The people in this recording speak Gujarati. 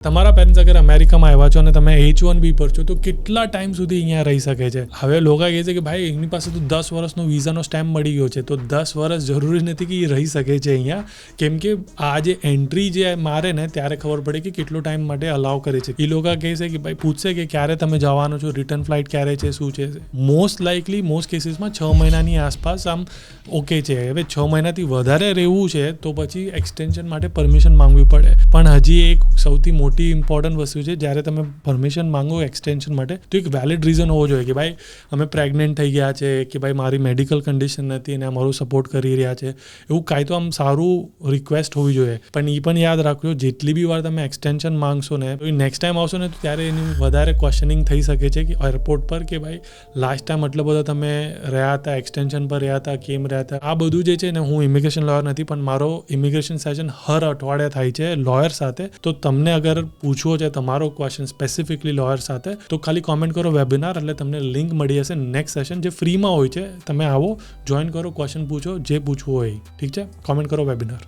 તમારા પેરેન્ટ્સ અગર અમેરિકામાં આવ્યા છો અને તમે H1B પર છો તો કેટલા ટાઈમ સુધી અહીંયા રહી શકે છે? હવે લોકો કહે છે કે ભાઈ એમની પાસે તો 10 વર્ષનો વિઝાનો સ્ટેમ્પ મળી ગયો છે, તો 10 વર્ષ જરૂરી નથી કે એ રહી શકે છે અહીંયા, કેમ કે આ જે એન્ટ્રી જે મારે ને ત્યારે ખબર પડે કે કેટલો ટાઈમ માટે અલાઉ કરે છે. એ લોકો કહે છે કે ભાઈ પૂછશે કે ક્યારે તમે જવાનો છો, રિટર્ન ફ્લાઇટ ક્યારે છે, શું છે. મોસ્ટ લાઇકલી મોસ્ટ કેસીસમાં 6 મહિનાની આસપાસ આમ ઓકે છે. હવે 6 મહિનાથી વધારે રહેવું છે તો પછી એક્સટેન્શન માટે પરમિશન માંગવી પડે. પણ હજી એક સૌથી મોટી ઇમ્પોર્ટન્ટ વસ્તુ છે, જ્યારે તમે પરમિશન માંગો એક્સટેન્શન માટે તો એક વેલિડ રીઝન હોવો જોઈએ કે ભાઈ અમે પ્રેગ્નન્ટ થઈ ગયા છે, કે ભાઈ મારી મેડિકલ કન્ડિશન નથી અને અમારું સપોર્ટ કરી રહ્યા છે, એવું કાંઈ તો આમ સારું રિક્વેસ્ટ હોવી જોઈએ. પણ એ પણ યાદ રાખજો, જેટલી બી વાર તમે એક્સટેન્શન માંગશો ને તો નેક્સ્ટ ટાઈમ આવશો ને તો ત્યારે એની વધારે ક્વેશ્ચનિંગ થઈ શકે છે કે એરપોર્ટ પર કે ભાઈ લાસ્ટ ટાઈમ એટલો બધો તમે રહ્યા હતા, એક્સટેન્શન પર રહ્યા હતા, કેમ રહ્યા હતા. આ બધું જે છે ને, હું ઇમિગ્રેશન લોયર નથી, પણ મારો ઇમિગ્રેશન સેશન હર અઠવાડિયે થાય છે લોયર સાથે. તો તમને અગર પૂછવો છે તમારો ક્વેશ્ચન સ્પેસિફિકલી લોયર સાથે, તો ખાલી કોમેન્ટ કરો વેબિનાર, એટલે તમને લિંક મળી જશે નેક્સ્ટ સેશન જે ફ્રીમાં હોય છે. તમે આવો, જોઈન કરો, ક્વેશ્ચન પૂછો, જે પૂછવું હોય. ઠીક છે, કોમેન્ટ કરો વેબિનાર.